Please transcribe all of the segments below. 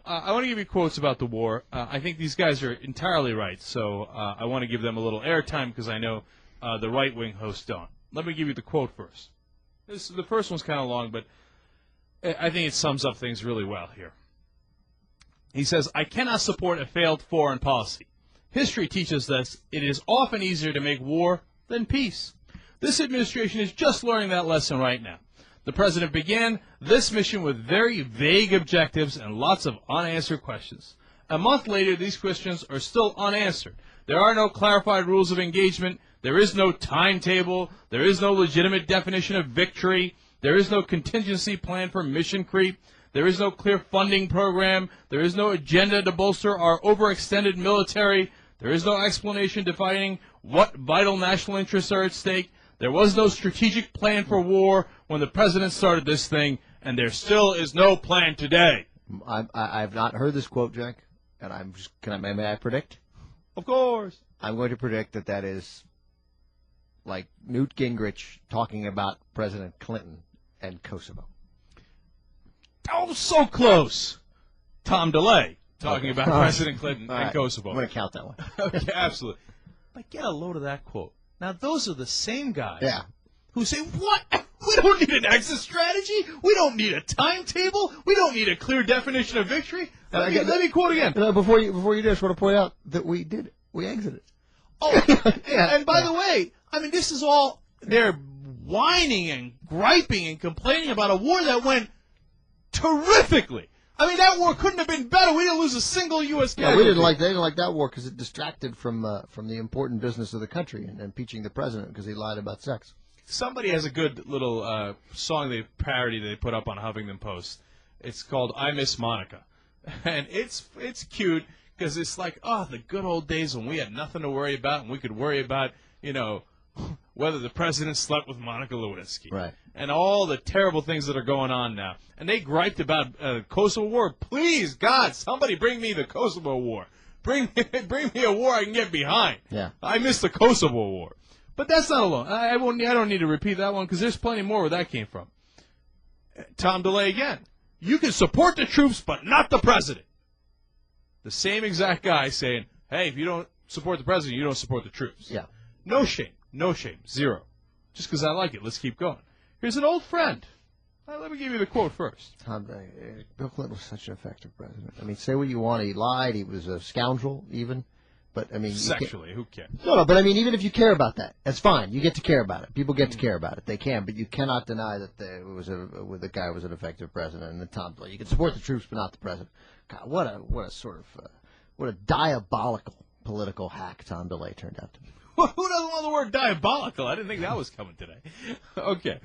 I want to give you quotes about the war. I think these guys are entirely right, so I want to give them a little airtime because I know the right-wing hosts don't. Let me give you the quote first. The first one's kind of long, but I think it sums up things really well here. He says, I cannot support a failed foreign policy. History teaches us it is often easier to make war than peace. This administration is just learning that lesson right now. The president began this mission with very vague objectives and lots of unanswered questions. A month later, these questions are still unanswered. There are no clarified rules of engagement. There is no timetable. There is no legitimate definition of victory. There is no contingency plan for mission creep. There is no clear funding program. There is no agenda to bolster our overextended military. There is no explanation defining what vital national interests are at stake. There was no strategic plan for war when the president started this thing, and there still is no plan today. I've not heard this quote, Jack, and I'm just may I predict? Of course. I'm going to predict that is like Newt Gingrich talking about President Clinton and Kosovo. Oh, so close. Tom DeLay talking about President Clinton and Kosovo. I'm going to count that one. Okay, absolutely. But get a load of that quote. Now, those are the same guys who say, what? We don't need an exit strategy. We don't need a timetable. We don't need a clear definition of victory. Let me quote again. Before you do, I just want to point out that we did it. We exited. Oh, and by the way, I mean, this is all, they're whining and griping and complaining about a war that went terrifically. I mean, that war couldn't have been better. We didn't lose a single U.S. casualty. Yeah, they didn't like that war because it distracted from the important business of the country and impeaching the president because he lied about sex. Somebody has a good little song parody they put up on Huffington Post. It's called "I Miss Monica," and it's cute because it's like, oh, the good old days when we had nothing to worry about and we could worry about, whether the president slept with Monica Lewinsky. Right. And all the terrible things that are going on now. And they griped about Kosovo War. Please, God, somebody bring me the Kosovo War. Bring me a war I can get behind. Yeah. I miss the Kosovo War. But that's not alone. I don't need to repeat that one because there's plenty more where that came from. Tom DeLay again. You can support the troops, but not the president. The same exact guy saying, hey, if you don't support the president, you don't support the troops. Yeah. No shame. No shame. Zero. Just because I like it. Let's keep going. Here's an old friend. Let me give you the quote first. Bill Clinton was such an effective president. I mean, say what you want. He lied. He was a scoundrel, even. But I mean, sexually, who cares? No. But I mean, even if you care about that, that's fine. You get to care about it. People get to care about it. They can, but you cannot deny that the guy was an effective president. And the Tom DeLay, you can support the troops, but not the president. God, what a diabolical political hack Tom DeLay turned out to be. Who doesn't want the word diabolical? I didn't think that was coming today. Okay.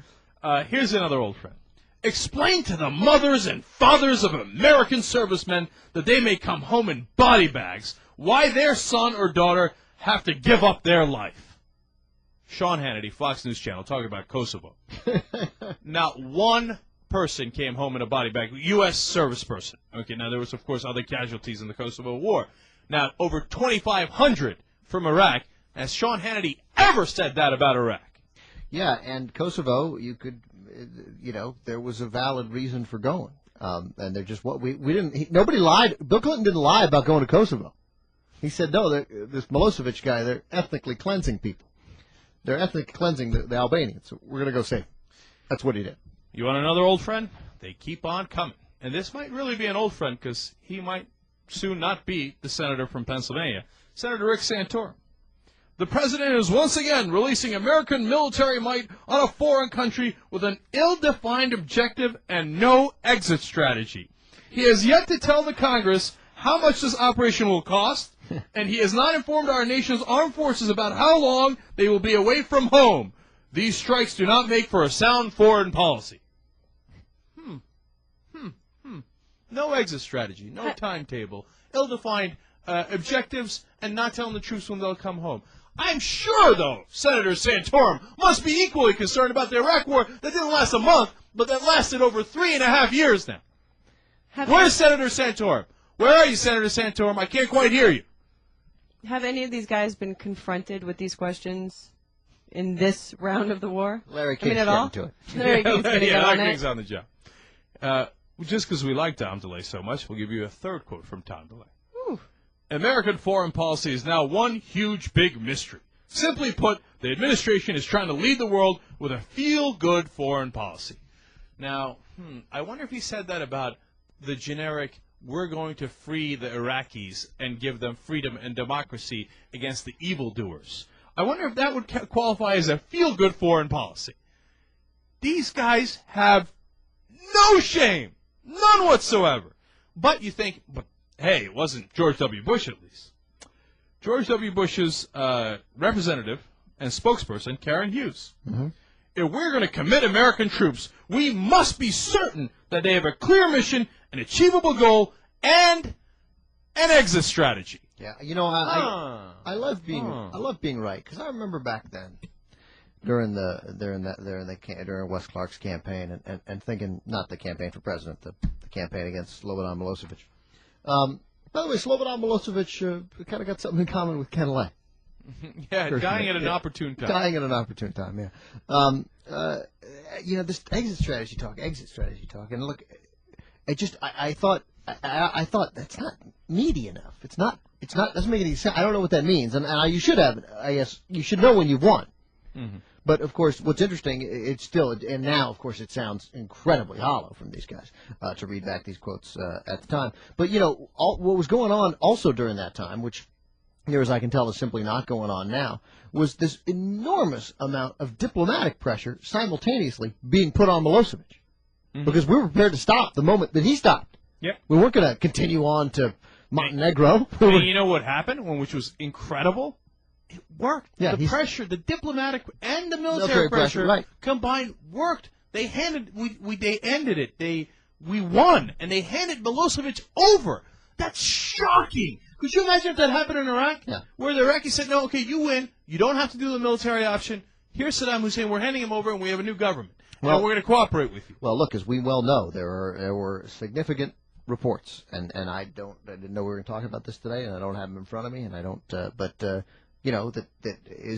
Here's another old friend. Explain to the mothers and fathers of American servicemen that they may come home in body bags why their son or daughter have to give up their life. Sean Hannity, Fox News Channel, talking about Kosovo. Not one person came home in a body bag, U.S. service person. Okay, now there was, of course, other casualties in the Kosovo War. Now, over 2,500 from Iraq. Has Sean Hannity ever said that about Iraq? Yeah, and Kosovo, there was a valid reason for going. And they're just nobody lied. Bill Clinton didn't lie about going to Kosovo. He said, no, this Milosevic guy, they're ethnically cleansing people. They're ethnically cleansing the Albanians. So we're going to go save them. That's what he did. You want another old friend? They keep on coming. And this might really be an old friend because he might soon not be the senator from Pennsylvania, Senator Rick Santorum. The president is once again releasing American military might on a foreign country with an ill-defined objective and no exit strategy. He has yet to tell the Congress how much this operation will cost, and he has not informed our nation's armed forces about how long they will be away from home. These strikes do not make for a sound foreign policy. No exit strategy, no timetable, ill-defined objectives, and not telling the troops when they'll come home. I'm sure, though, Senator Santorum must be equally concerned about the Iraq war that didn't last a month, but that lasted over 3.5 years now. Where's Senator Santorum? Where are you, Senator Santorum? I can't quite hear you. Have any of these guys been confronted with these questions in this round of the war? Larry King's at all? getting to it. Larry King's Larry King's on the job. just because we like Tom DeLay so much, we'll give you a third quote from Tom DeLay. American foreign policy is now one huge big mystery. Simply put, the administration is trying to lead the world with a feel-good foreign policy. Now, I wonder if he said that about the generic, we're going to free the Iraqis and give them freedom and democracy against the evildoers. I wonder if that would qualify as a feel-good foreign policy. These guys have no shame, none whatsoever. But you think, hey, it wasn't George W. Bush at least. George W. Bush's representative and spokesperson, Karen Hughes. Mm-hmm. If we're going to commit American troops, we must be certain that they have a clear mission, an achievable goal, and an exit strategy. Yeah, I love being right, because I remember back then during Wes Clark's campaign and thinking, not the campaign for president, the campaign against Slobodan Milosevic. By the way, Slobodan Milosevic kind of got something in common with Ken Lay. Yeah, dying at an opportune time. Dying at an opportune time, yeah. This exit strategy talk, and look, I thought that's not meaty enough. It's not doesn't make any sense. I don't know what that means, and you should have. I guess you should know when you've won. Mm-hmm. But of course, what's interesting, it's still, and now of course it sounds incredibly hollow from these guys to read back these quotes at the time. But what was going on also during that time, which near as I can tell is simply not going on now, was this enormous amount of diplomatic pressure simultaneously being put on Milosevic, because we were prepared to stop the moment that he stopped. Yep. We weren't going to continue on to Montenegro. And you know what happened, which was incredible? It worked. Yeah, the pressure, the diplomatic and the military pressure right, combined worked. They ended it. We won, and they handed Milosevic over. That's shocking. Could you imagine if that happened in Iraq? Yeah. Where the Iraqis said, no, okay, you win. You don't have to do the military option. Here's Saddam Hussein. We're handing him over, and we have a new government. Well, and we're going to cooperate with you. Well, look, as we well know, there were significant reports, and I didn't know we were going to talk about this today, and I don't have them in front of me, and I don't,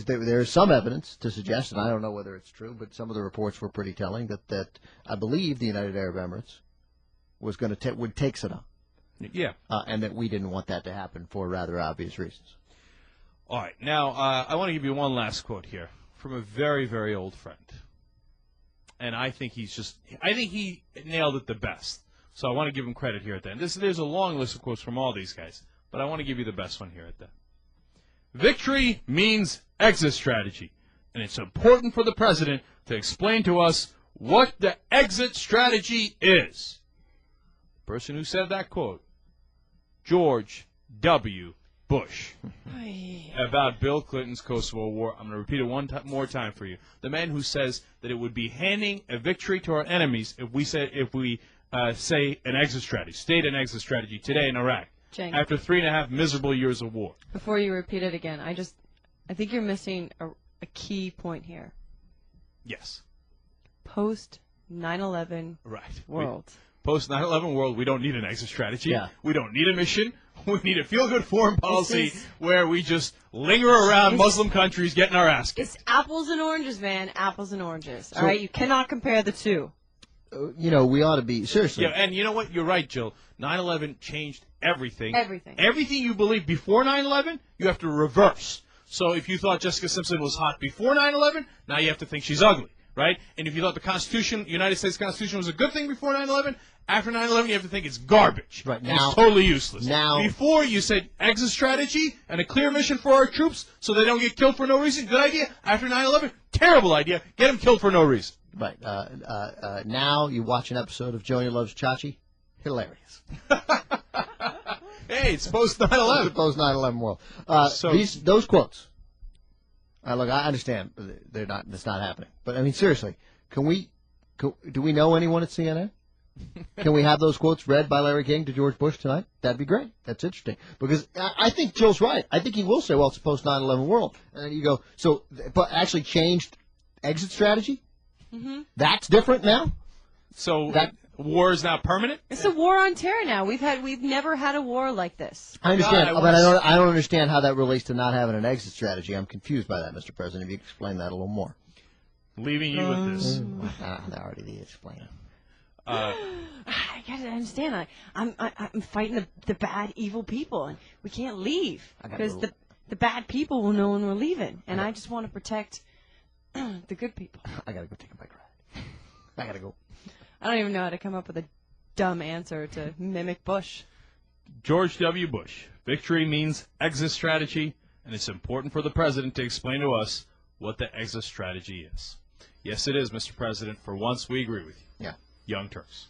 there's some evidence to suggest, and I don't know whether it's true, but some of the reports were pretty telling that I believe the United Arab Emirates would take Saddam. Yeah. And that we didn't want that to happen for rather obvious reasons. All right. Now, I want to give you one last quote here from a very, very old friend. And I think he nailed it the best. So I want to give him credit here at the end. There's a long list of quotes from all these guys, but I want to give you the best one here at the end. Victory means exit strategy, and it's important for the president to explain to us what the exit strategy is. The person who said that quote, George W. Bush, about Bill Clinton's Kosovo war. I'm going to repeat it one more time for you. The man who says that it would be handing a victory to our enemies if we say an exit strategy, state an exit strategy today in Iraq. Cenk, after 3.5 miserable years of war. Before you repeat it again, I think you're missing a key point here. Yes. Post 9/11 world. Post 9/11 world, we don't need an exit strategy. Yeah. We don't need a mission. We need a feel-good foreign policy where we just linger around Muslim countries getting our ass kicked. It's apples and oranges, man. Apples and oranges. All right? You cannot compare the two. We ought to be, seriously. Yeah, and you know what? You're right, Jill. 9/11 changed everything. Everything. Everything you believed before 9/11, you have to reverse. So if you thought Jessica Simpson was hot before 9/11, now you have to think she's ugly, right? And if you thought the Constitution, United States Constitution, was a good thing before 9/11, after 9/11, you have to think it's garbage. Right now, it's totally useless. Now, before you said exit strategy and a clear mission for our troops so they don't get killed for no reason. Good idea. After 9/11, terrible idea. Get them killed for no reason. Right. Now you watch an episode of Joni Loves Chachi. Hilarious. Hey, it's post 9/11. It's post 9/11 world. Those quotes. Look, I understand they're not. It's not happening. But I mean, seriously, do we know anyone at CNN? Can we have those quotes read by Larry King to George Bush tonight? That'd be great. That's interesting. Because I think Jill's right. I think he will say, well, it's a post 9/11 world. And then you go, but actually changed exit strategy? Mm-hmm. That's different now? So war is now permanent? It's a war on terror now. We've never had a war like this. I understand, but I don't understand how that relates to not having an exit strategy. I'm confused by that, Mr. President. If you could explain that a little more. Leaving you with this. I already did explain it. gotta understand. I'm fighting the bad, evil people, and we can't leave because the bad people will know when we're leaving, and I just want to protect the good people. I gotta go take a bike ride. I gotta go. I don't even know how to come up with a dumb answer to mimic Bush. George W. Bush. Victory means exit strategy, and it's important for the president to explain to us what the exit strategy is. Yes, it is, Mr. President. For once, we agree with you. Yeah. Young Turks.